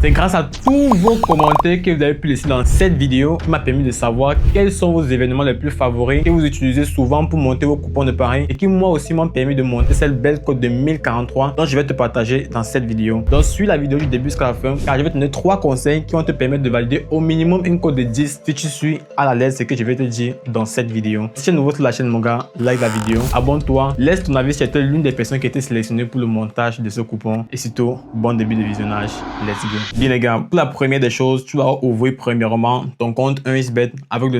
C'est grâce à tous vos commentaires que vous avez pu laisser dans cette vidéo qui m'a permis de savoir quels sont vos événements les plus favoris que vous utilisez souvent pour monter vos coupons de paris et qui moi aussi m'ont permis de monter cette belle cote de 1043 dont je vais te partager dans cette vidéo. Donc suis la vidéo du début jusqu'à la fin car je vais te donner 3 conseils qui vont te permettre de valider au minimum une cote de 10 si tu suis à la lettre ce que je vais te dire dans cette vidéo. Si tu es nouveau sur la chaîne mon gars, like la vidéo, abonne-toi, laisse ton avis si tu es l'une des personnes qui a été sélectionnée pour le montage de ce coupon et surtout bon début de visionnage. Let's go. Bien les gars, pour la première des choses, tu vas ouvrir premièrement ton compte 1xBet avec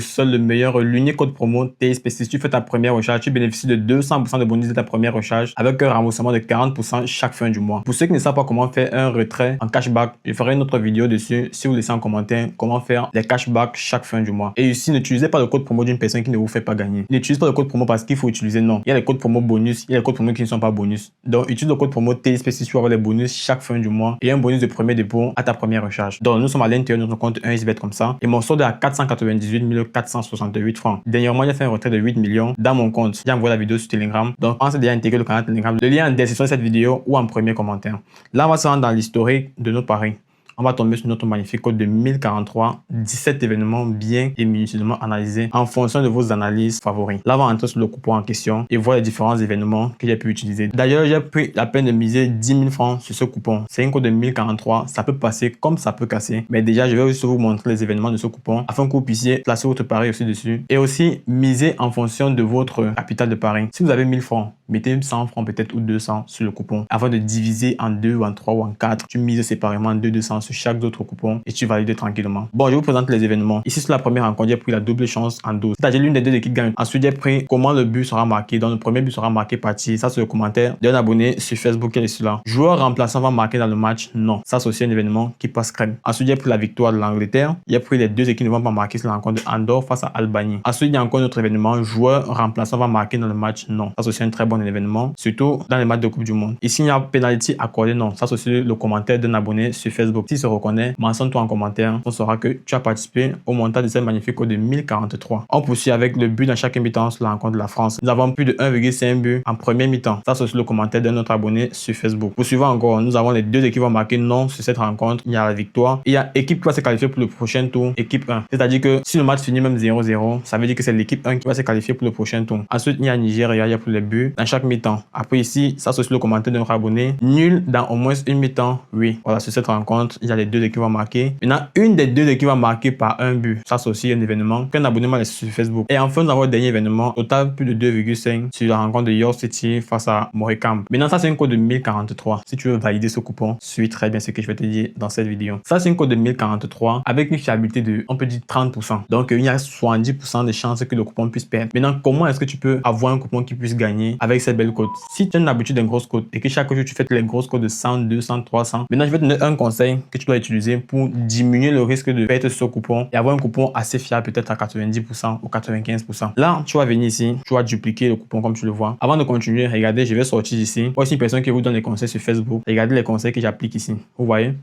l'unique code promo TSP. Si tu fais ta première recharge, tu bénéficies de 200% de bonus de ta première recharge avec un remboursement de 40% chaque fin du mois. Pour ceux qui ne savent pas comment faire un retrait en cashback, je ferai une autre vidéo dessus si vous laissez en commentaire comment faire les cashbacks chaque fin du mois. Et ici, n'utilisez pas le code promo d'une personne qui ne vous fait pas gagner. N'utilisez pas le code promo parce qu'il faut utiliser, non. Il y a les codes promo bonus, il y a les codes promo qui ne sont pas bonus. Donc, utilise le code promo TSP si tu veux avoir les bonus chaque fin du mois et un bonus de premier dépôt à ta première recharge. Donc, nous sommes à l'intérieur de notre compte 1xBet comme ça. Et mon solde est à 498 468 francs. Dernièrement, j'ai fait un retrait de 8 millions dans mon compte. J'ai envoyé la vidéo sur Telegram. Donc, on s'est déjà intégré le canal Telegram. Le lien est en description de cette vidéo ou en premier commentaire. Là, on va se rendre dans l'historique de nos paris. On va tomber sur notre magnifique code de 1043, 17 événements bien et minutieusement analysés en fonction de vos analyses favoris. Là, on va entrer sur le coupon en question et voir les différents événements que j'ai pu utiliser. D'ailleurs, j'ai pris la peine de miser 10 000 francs sur ce coupon. C'est un code de 1043, ça peut passer comme ça peut casser. Mais déjà, je vais aussi vous montrer les événements de ce coupon afin que vous puissiez placer votre pari aussi dessus et aussi miser en fonction de votre capital de pari. Si vous avez 1000 francs, mettez 100 francs peut-être ou 200 sur le coupon avant de diviser en 2 ou en 3 ou en 4. Tu mises séparément 200 sur chaque autre coupon et tu valides tranquillement. Bon, je vous présente les événements. Ici, sur la première rencontre, j'ai pris la double chance en 12. C'est-à-dire l'une des deux équipes gagne. Ensuite, j'ai pris comment le but sera marqué. Donc, le premier but sera marqué par tir. Ça, c'est le commentaire d'un abonné sur Facebook qui est celui-là. Joueur remplaçant va marquer dans le match? Non. Ça, c'est aussi un événement qui passe crème. Ensuite, j'ai pris la victoire de l'Angleterre. J'ai pris les deux équipes ne vont pas marquer sur la rencontre de Andorre face à Albanie. Ensuite, il y a encore un autre événement. Joueur remplaçant va marquer dans le match? Non. Ça, c'est aussi un très bon événement. Surtout dans les matchs de Coupe du Monde. Ici, il y a penalty accordé? Non. Ça, c'est aussi le commentaire d'un abonné sur Facebook. S'il se reconnaît, mentionne-toi en commentaire. On saura que tu as participé au montage de cette magnifique code de 1043. On poursuit avec le but dans chaque mi-temps sur la rencontre de la France. Nous avons plus de 1,5 but en première mi-temps. Ça, c'est aussi le commentaire de notre abonné sur Facebook. Poursuivons encore. Nous avons les deux équipes qui vont marquer non sur cette rencontre. Il y a la victoire. Et il y a équipe qui va se qualifier pour le prochain tour. Équipe 1. C'est-à-dire que si le match finit même 0-0, ça veut dire que c'est l'équipe 1 qui va se qualifier pour le prochain tour. Ensuite, il y a Nigeria. Il y a pour les buts dans chaque mi-temps. Après ici, ça, c'est aussi le commentaire de notre abonné. Nul dans au moins une mi-temps. Oui. Voilà, sur cette rencontre, il y a les deux équipes qui vont marquer. Maintenant, une des deux équipes va marquer par un but. Ça, c'est aussi un événement qu'un abonnement est sur Facebook. Et enfin, nous avons le dernier événement. Total, plus de 2,5 sur la rencontre de York City face à Morecambe. Maintenant, ça, c'est un code de 1043. Si tu veux valider ce coupon, suis très bien ce que je vais te dire dans cette vidéo. Ça, c'est un code de 1043 avec une fiabilité de, on peut dire, 30%. Donc, il y a 70% de chances que le coupon puisse perdre. Maintenant, comment est-ce que tu peux avoir un coupon qui puisse gagner avec cette belle cote? Si tu as une habitude d'une grosse cote et que chaque jour, tu fais les grosses cotes de 100, 200, 300, maintenant, je vais te donner un conseil que tu dois utiliser pour diminuer le risque de perdre ce coupon et avoir un coupon assez fiable, peut-être à 90% ou 95%. Là, tu vas venir ici, tu vas dupliquer le coupon comme tu le vois. Avant de continuer, regardez, je vais sortir ici. Voici une personne qui vous donne les conseils sur Facebook. Regardez les conseils que j'applique ici. Vous voyez?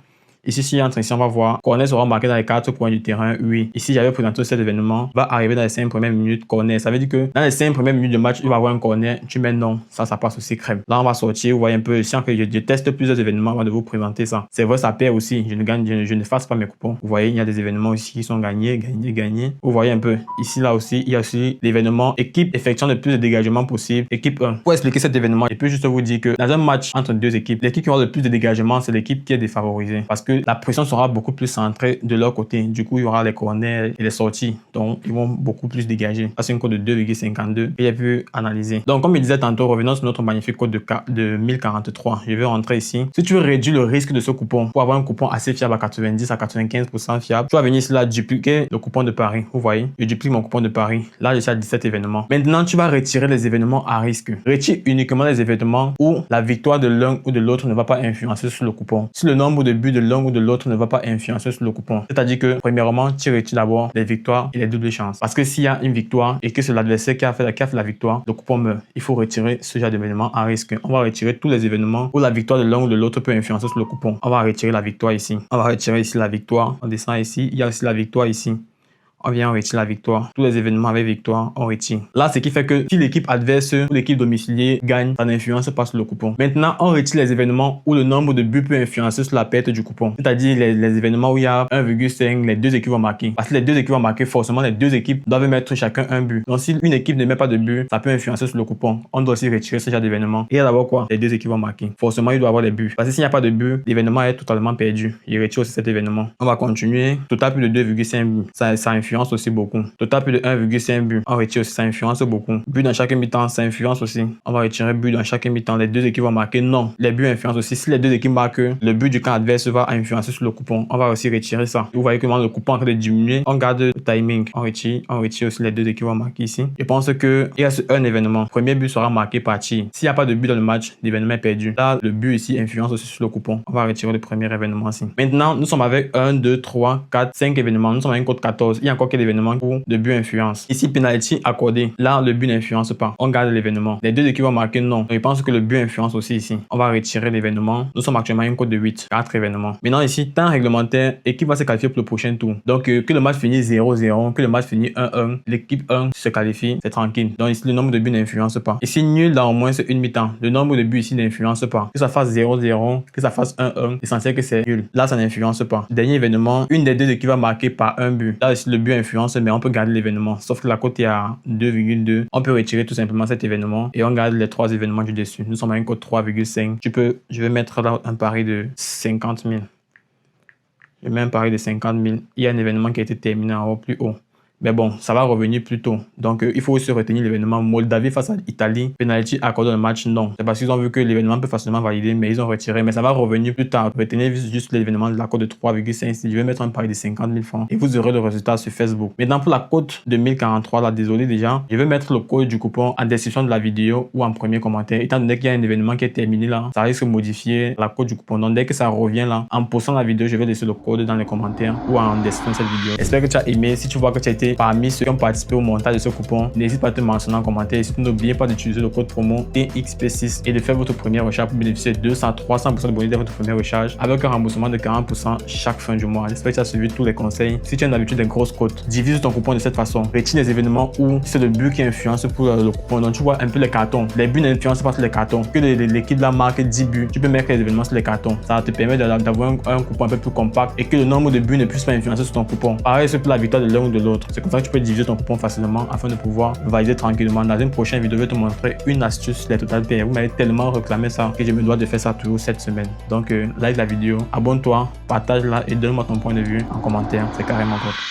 Ici, si entre ici, on va voir. Corner sera marqué dans les 4 coins du terrain. Oui. Ici, j'avais présenté cet événement. Va arriver dans les 5 premières minutes. Corner. Ça veut dire que dans les 5 premières minutes de match, il va avoir un corner. Tu mets non. Ça passe aussi crème. Là, on va sortir. Vous voyez un peu. Je sens que je teste plusieurs événements avant de vous présenter ça. C'est vrai, ça perd aussi. Je ne gagne, je ne fasse pas mes coupons. Vous voyez, il y a des événements ici qui sont gagnés. Vous voyez un peu. Ici, là aussi, il y a aussi l'événement équipe effectuant le plus de dégagement possible. Équipe 1. Pour expliquer cet événement, je peux juste vous dire que dans un match entre deux équipes, l'équipe qui aura le plus de dégagement, c'est l'équipe qui est défavorisée. Parce que la pression sera beaucoup plus centré de leur côté. Du coup, il y aura les corners et les sorties. Donc, ils vont beaucoup plus dégager. Ça, c'est une cote de 2,52 et j'ai pu analyser. Donc, comme je disais tantôt, revenons sur notre magnifique code de 1043. Je vais rentrer ici. Si tu veux réduire le risque de ce coupon pour avoir un coupon assez fiable à 90 à 95% fiable, tu vas venir ici là, dupliquer le coupon de Paris. Vous voyez, je duplique mon coupon de Paris. Là, je suis à 17 événements. Maintenant, tu vas retirer les événements à risque. Retire uniquement les événements où la victoire de l'un ou de l'autre ne va pas influencer sur le coupon. Si le nombre de buts de l'un ou de l'autre ne va pas influencer sur le coupon. C'est-à-dire que, premièrement, tu retires d'abord les victoires et les doubles chances. Parce que s'il y a une victoire et que c'est l'adversaire qui a fait la victoire, le coupon meurt. Il faut retirer ce genre d'événements à risque. On va retirer tous les événements où la victoire de l'un ou de l'autre peut influencer sur le coupon. On va retirer la victoire ici. On va retirer ici la victoire. On descend ici. Il y a aussi la victoire ici. On vient, on retire la victoire. Tous les événements avec victoire, on retire. Là, ce qui fait que si l'équipe adverse ou l'équipe domiciliée gagne, ça n'influence pas sur le coupon. Maintenant, on retire les événements où le nombre de buts peut influencer sur la perte du coupon. C'est-à-dire les événements où il y a 1,5, les deux équipes vont marquer. Parce que les deux équipes vont marquer, forcément, les deux équipes doivent mettre chacun un but. Donc, si une équipe ne met pas de but, ça peut influencer sur le coupon. On doit aussi retirer ce genre d'événement. Et d'abord quoi? Les deux équipes vont marquer. Forcément, il doit y avoir des buts. Parce que s'il n'y a pas de but, l'événement est totalement perdu. Il retire aussi cet événement. On va continuer. Total plus de 2,5 buts. Ça influence aussi beaucoup. Total plus de 1,5 buts. On retire aussi. Ça influence beaucoup. But dans chaque mi-temps, ça influence aussi. On va retirer but dans chaque mi-temps. Les deux équipes vont marquer. Non. Les buts influencent aussi. Si les deux équipes marquent, le but du camp adverse va influencer sur le coupon. On va aussi retirer ça. Vous voyez comment le coupon est en train de diminuer. On garde le timing. On retire aussi les deux équipes vont marquer ici. Je pense que il reste un événement. Premier but sera marqué par Chi. S'il n'y a pas de but dans le match, l'événement est perdu. Là, le but ici influence aussi sur le coupon. On va retirer le premier événement ici. Maintenant, nous sommes avec 1, 2, 3, 4, 5 événements. Nous sommes avec un code 14. Il y a encore quel événement où le but influence. Ici, penalty accordé. Là, le but n'influence pas. On garde l'événement. Les deux équipes vont marquer non. Donc, je pense que le but influence aussi ici. On va retirer l'événement. Nous sommes actuellement avec un code de 8. 4 événements. Maintenant, ici, temps réglementaire, équipe va se qualifier pour le prochain tour. Donc, que le match finisse 0-0, que le match finisse 1-1, l'équipe 1 se qualifie, c'est tranquille. Donc, ici, le nombre de buts n'influence pas. Ici, nul dans au moins une mi-temps. Le nombre de buts ici n'influence pas. Que ça fasse 0-0, que ça fasse 1-1, l'essentiel que c'est nul. Là, ça n'influence pas. Dernier événement, une des deux équipes va marquer par un but. Là, ici, le but influence, mais on peut garder l'événement. Sauf que la cote est à 2,2. On peut retirer tout simplement cet événement et on garde les trois événements du dessus. Nous sommes à une cote 3,5. Je vais mettre là un pari de 50 000. Je mets un pari de 50 000. Il y a un événement qui a été terminé en haut, plus haut. Mais bon, ça va revenir plus tôt. Donc, il faut aussi retenir l'événement Moldavie face à l'Italie. Penalty accordé le match, non. C'est parce qu'ils ont vu que l'événement peut facilement valider, mais ils ont retiré. Mais ça va revenir plus tard. Retenez juste l'événement de la cote de 3,5. Je vais mettre un pari de 50 000 francs et vous aurez le résultat sur Facebook. Maintenant, pour la cote de 1043, là, désolé déjà, je vais mettre le code du coupon en description de la vidéo ou en premier commentaire. Étant donné qu'il y a un événement qui est terminé là, ça risque de modifier la cote du coupon. Donc, dès que ça revient là, en postant la vidéo, je vais laisser le code dans les commentaires ou en description de cette vidéo. J'espère que tu as aimé. Si tu vois que tu as été parmi ceux qui ont participé au montage de ce coupon, n'hésite pas à te mentionner en commentaire. Et surtout, n'oubliez pas d'utiliser le code promo TXP6 et de faire votre première recharge pour bénéficier de 200-300% de bonus dès votre première recharge avec un remboursement de 40% chaque fin du mois. J'espère que tu as suivi tous les conseils. Si tu as d'habitude des grosses cotes, divise ton coupon de cette façon. Retire les événements où c'est le but qui influence pour le coupon. Donc, tu vois un peu les cartons. Les buts n'influencent pas sur les cartons. Que l'équipe là marque 10 buts, tu peux mettre les événements sur les cartons. Ça te permet d'avoir un coupon un peu plus compact et que le nombre de buts ne puisse pas influencer sur ton coupon. Pareil, c'est pour la victoire de l'un ou de l'autre. C'est comme ça que tu peux diviser ton coupon facilement afin de pouvoir valider tranquillement. Dans une prochaine vidéo, je vais te montrer une astuce sur les total pay. Vous m'avez tellement réclamé ça que je me dois de faire ça toujours cette semaine. Donc, like la vidéo, abonne-toi, partage-la et donne-moi ton point de vue en commentaire. C'est carrément cool.